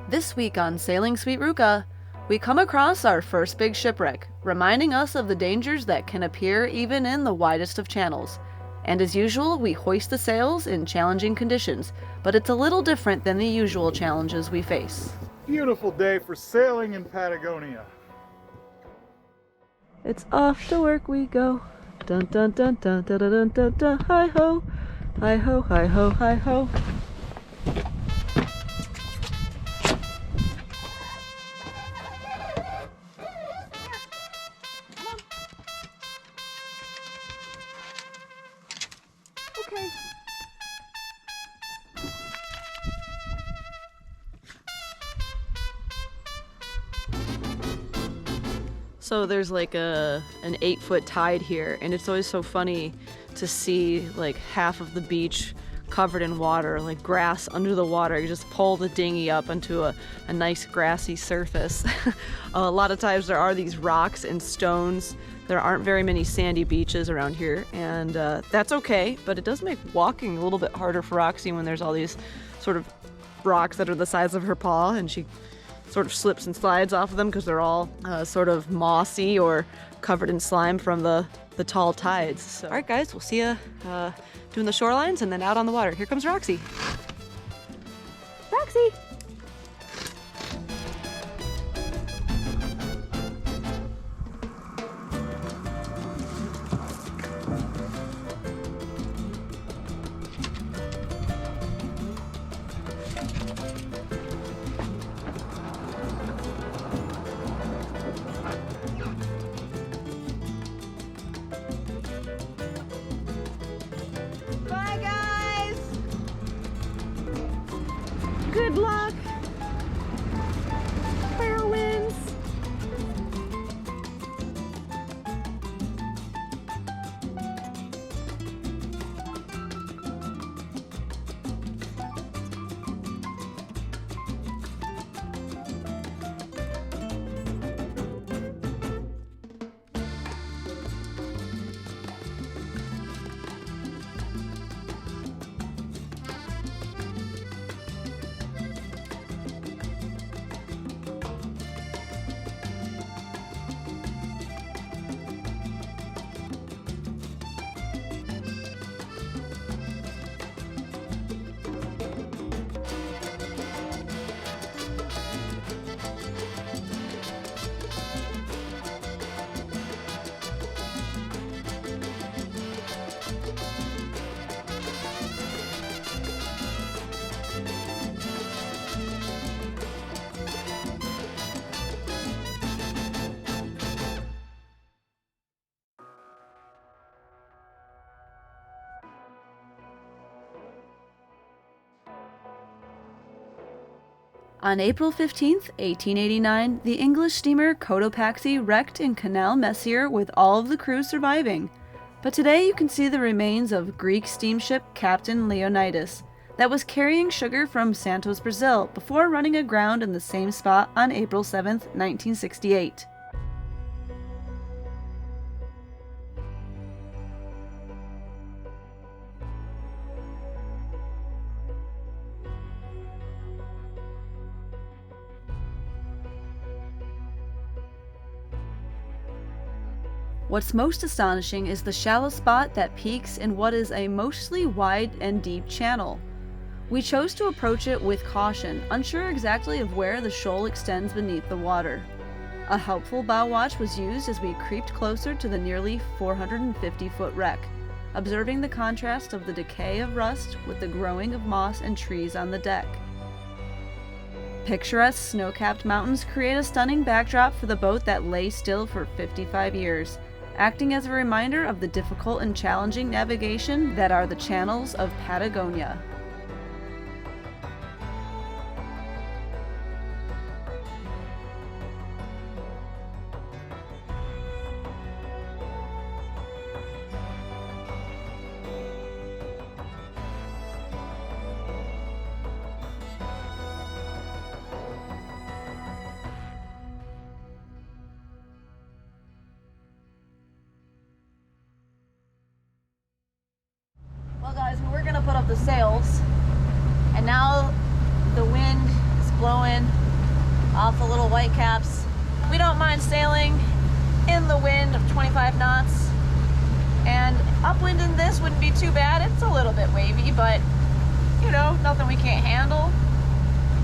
This week on Sailing Sweet Ruka, we come across our first big shipwreck, reminding us of the dangers that can appear even in the widest of channels. And as usual, we hoist the sails in challenging conditions, but it's a little different than the usual challenges we face. Beautiful day for sailing in Patagonia. It's off to work we go. Dun dun dun dun dun dun dun dun dun. Hi ho, hi ho, hi ho, hi ho. Okay. So there's like an 8-foot tide here, and it's always so funny to see like half of the beach covered in water, like grass under the water. You just pull the dinghy up onto a nice grassy surface. A lot of times there are these rocks and stones. There aren't very many sandy beaches around here, and that's okay, but it does make walking a little bit harder for Roxy when there's all these sort of rocks that are the size of her paw, and she sort of slips and slides off of them because they're all sort of mossy or covered in slime from the tall tides. So, all right, guys, we'll see you doing the shorelines and then out on the water. Here comes Roxy. Roxy! Bye, guys! Good luck! Fair winds! On April 15th, 1889, the English steamer Cotopaxi wrecked in Canal Messier with all of the crew surviving. But today you can see the remains of Greek steamship Captain Leonidas that was carrying sugar from Santos, Brazil, before running aground in the same spot on April 7th, 1968. What's most astonishing is the shallow spot that peaks in what is a mostly wide and deep channel. We chose to approach it with caution, unsure exactly of where the shoal extends beneath the water. A helpful bow watch was used as we creeped closer to the nearly 450-foot wreck, observing the contrast of the decay of rust with the growing of moss and trees on the deck. Picturesque snow-capped mountains create a stunning backdrop for the boat that lay still for 55 years, acting as a reminder of the difficult and challenging navigation that are the channels of Patagonia. Well guys, we were gonna put up the sails, and now the wind is blowing off the little white caps. We don't mind sailing in the wind of 25 knots. And upwind in this wouldn't be too bad. It's a little bit wavy, but you know, nothing we can't handle.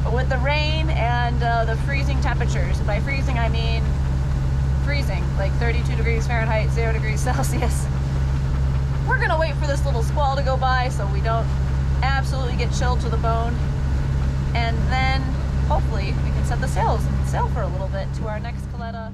But with the rain and the freezing temperatures, by freezing I mean freezing, like 32 degrees Fahrenheit, 0 degrees Celsius. We're gonna wait for this little squall to go by so we don't absolutely get chilled to the bone. And then hopefully we can set the sails and sail for a little bit to our next Caleta.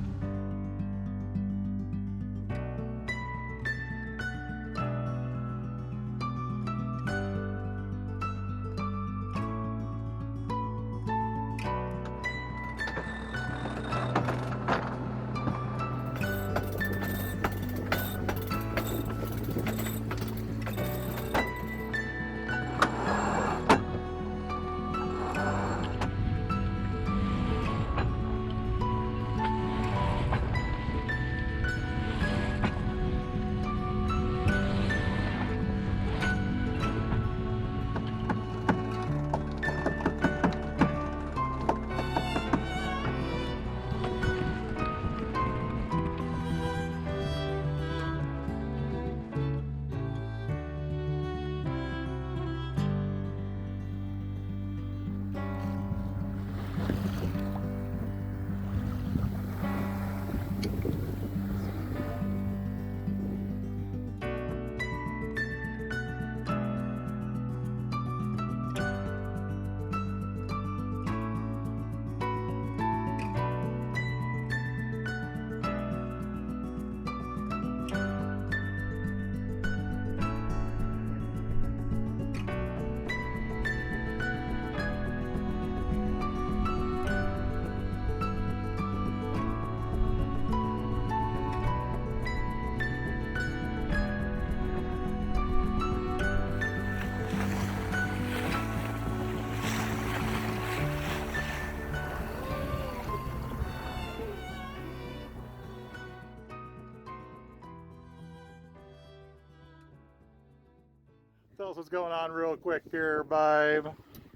Tell us what's going on real quick here, babe.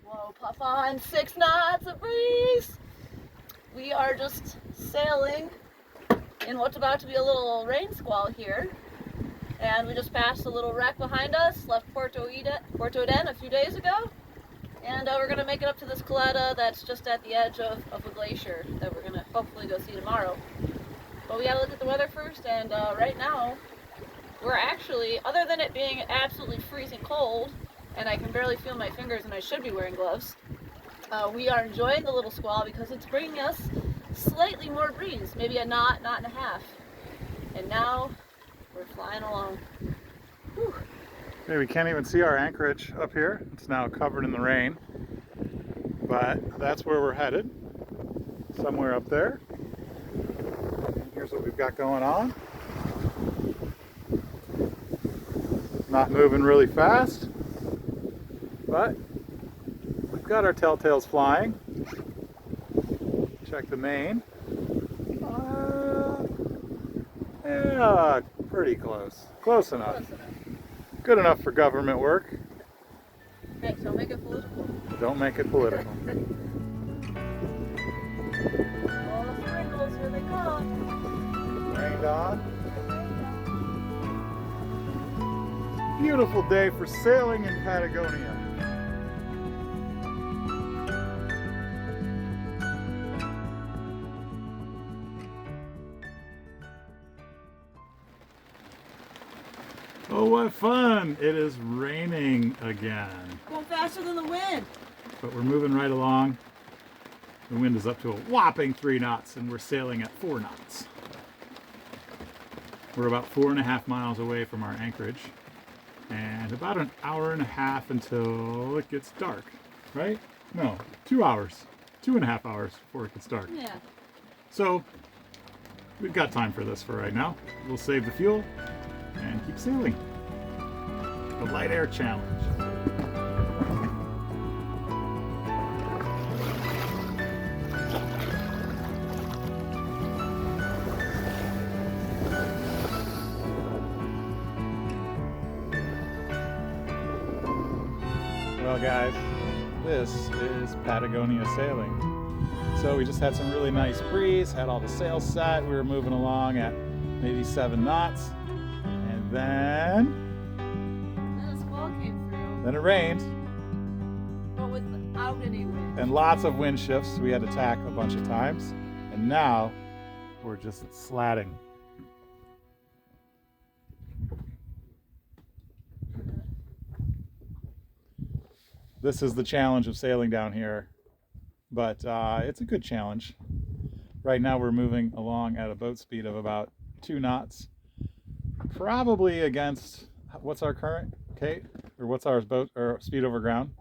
Whoa, puff on, 6 knots of breeze. We are just sailing in what's about to be a little rain squall here. And we just passed a little wreck behind us, left Puerto Eden a few days ago. And we're gonna make it up to this Caleta that's just at the edge of a glacier that we're gonna hopefully go see tomorrow. But we gotta look at the weather first, and right now, we're actually, other than it being absolutely freezing cold, and I can barely feel my fingers and I should be wearing gloves, we are enjoying the little squall because it's bringing us slightly more breeze, maybe a knot, knot and a half. And now, we're flying along. Whew. Okay, we can't even see our anchorage up here. It's now covered in the rain. But that's where we're headed. Somewhere up there. And here's what we've got going on. Not moving really fast, but we've got our telltales flying. Check the main. Yeah, pretty close. Close enough. Good enough for government work. Hey, don't make it political. Don't make it political. Oh, the sprinkles, here they come. Rained on. Beautiful day for sailing in Patagonia. Oh, what fun! It is raining again. Going faster than the wind. But we're moving right along. The wind is up to a whopping 3 knots and we're sailing at 4 knots. We're about 4.5 miles away from our anchorage. And about an hour and a half until it gets dark, right? No, 2 hours. 2.5 hours before it gets dark. Yeah. So, we've got time for this for right now. We'll save the fuel and keep sailing. The Light Air Challenge. Well, guys, This is Patagonia sailing. So we just had some really nice breeze, had all the sails set, we were moving along at maybe 7 knots, and then a squall came through. Then it rained. But without any wind. And lots of wind shifts. We had to tack a bunch of times, and now we're just slatting. This is the challenge of sailing down here, but it's a good challenge. Right now we're moving along at a boat speed of about 2 knots, probably against, what's our current, Kate? Or what's our boat or speed over ground?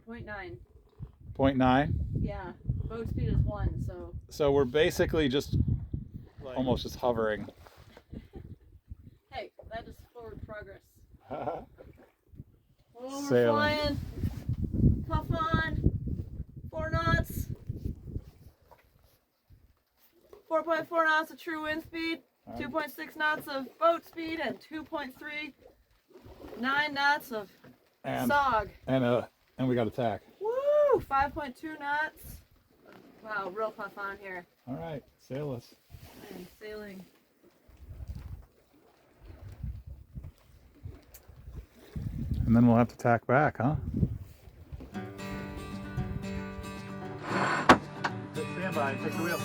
0.9. 0.9? Yeah, boat speed is 1, so. So we're basically just almost just hovering. Hey, that is forward progress. Oh, we're Sailing. flying. Puff on. 4 knots. 4.4 knots of true wind speed. 2.6 knots of boat speed and 2.39 knots of SOG. And we got a tack. Woo! 5.2 knots. Wow, real puff on here. All right, sail us. I am sailing. And then we'll have to tack back, huh? Stand by, take the wheel.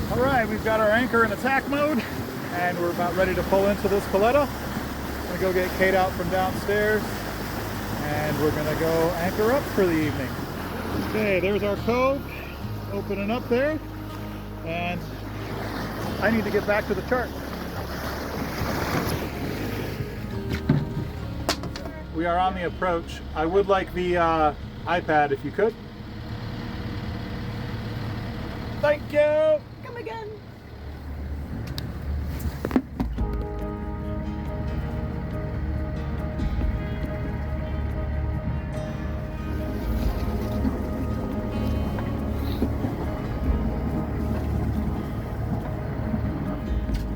All right, we've got our anchor in attack mode, and we're about ready to pull into this paletta. I'm gonna go get Kate out from downstairs, and we're gonna go anchor up for the evening. Okay, there's our cove, opening up there, and I need to get back to the chart. We are on the approach. I would like the iPad if you could. Thank you. Come again.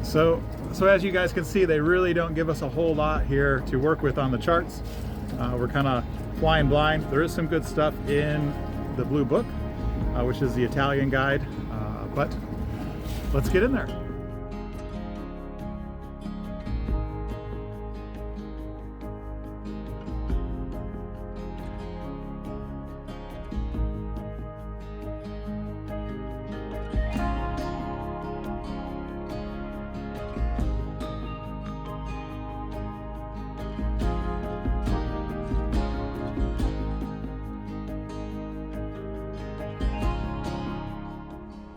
So as you guys can see, they really don't give us a whole lot here to work with on the charts. We're kind of flying blind. There is some good stuff in the Blue Book, which is the Italian guide, but let's get in there.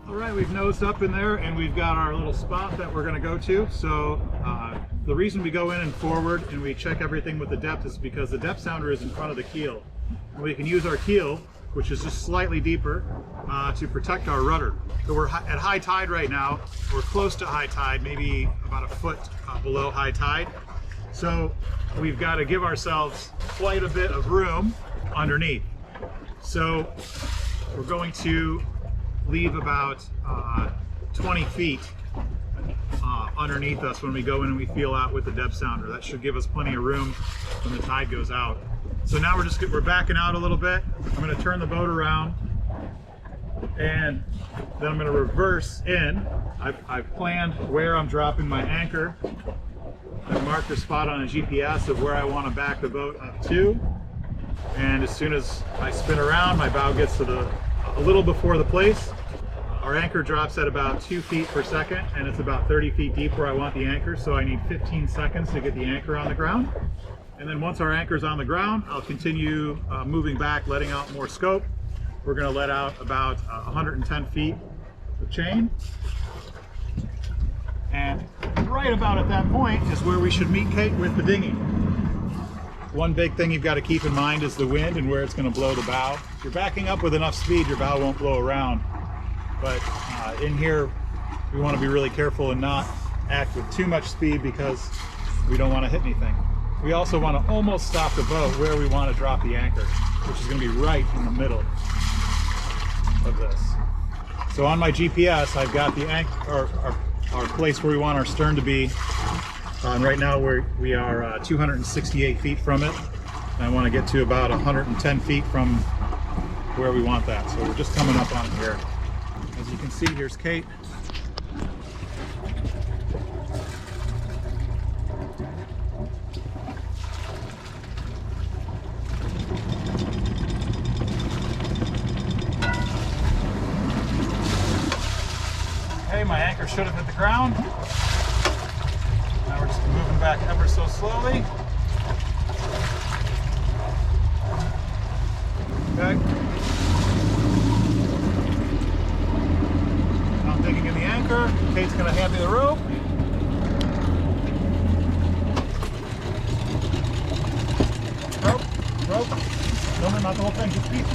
All right, we've nosed up in there and we've got our little spot that we're going to go to. So the reason we go in and forward and we check everything with the depth is because the depth sounder is in front of the keel. And we can use our keel, which is just slightly deeper, to protect our rudder. So we're at high tide right now. We're close to high tide, maybe about a foot below high tide. So we've got to give ourselves quite a bit of room underneath. So we're going to leave about 20 feet underneath us when we go in and we feel out with the depth sounder. That should give us plenty of room when the tide goes out. So now we're backing out a little bit. I'm going to turn the boat around and then I'm going to reverse in. I've planned where I'm dropping my anchor. I've marked a spot on a GPS of where I want to back the boat up to. And as soon as I spin around, my bow gets to a little before the place. Our anchor drops at about 2 feet per second, and it's about 30 feet deep where I want the anchor, so I need 15 seconds to get the anchor on the ground. And then once our anchor's on the ground, I'll continue moving back, letting out more scope. We're going to let out about 110 feet of chain. And right about at that point is where we should meet Kate with the dinghy. One big thing you've got to keep in mind is the wind and where it's going to blow the bow. If you're backing up with enough speed, your bow won't blow around. But in here, we want to be really careful and not act with too much speed because we don't want to hit anything. We also want to almost stop the boat where we want to drop the anchor, which is going to be right in the middle of this. So on my GPS, I've got the anchor, our place where we want our stern to be. And right now we are 268 feet from it. And I want to get to about 110 feet from where we want that. So we're just coming up on it here. As you can see, here's Kate. Okay, my anchor should have hit the ground. Now we're just moving back ever so slowly. Okay. I'm digging in the anchor. Kate's going to hand me the rope. Rope. No, not the whole thing. Just please.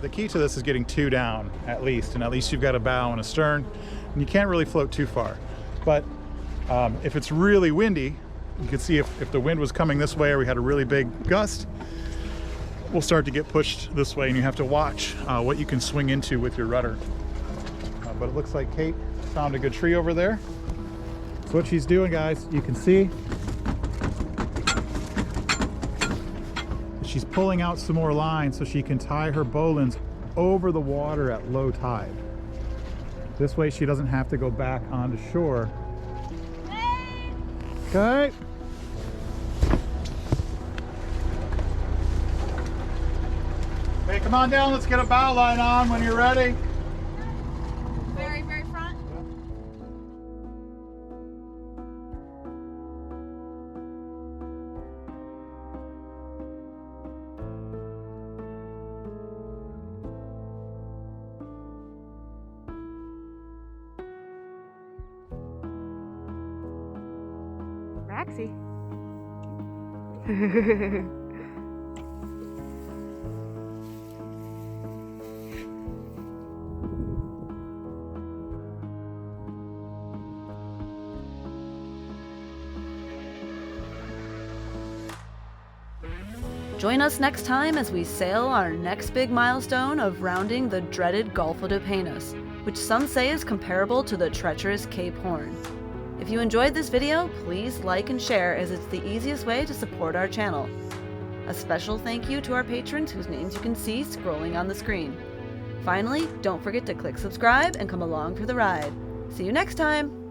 The key to this is getting 2 down at least, and at least you've got a bow and a stern, and you can't really float too far. But if it's really windy, you can see if the wind was coming this way or we had a really big gust, we'll start to get pushed this way, and you have to watch what you can swing into with your rudder. But it looks like Kate found a good tree over there. So what she's doing, guys, you can see she's pulling out some more line so she can tie her bowlines over the water at low tide. This way she doesn't have to go back onto shore. Okay. Hey, come on down, let's get a bow line on when you're ready. Very, very front. Roxy. Join us next time as we sail our next big milestone of rounding the dreaded Gulf of Penas, which some say is comparable to the treacherous Cape Horn. If you enjoyed this video, please like and share, as it's the easiest way to support our channel. A special thank you to our patrons whose names you can see scrolling on the screen. Finally, don't forget to click subscribe and come along for the ride. See you next time!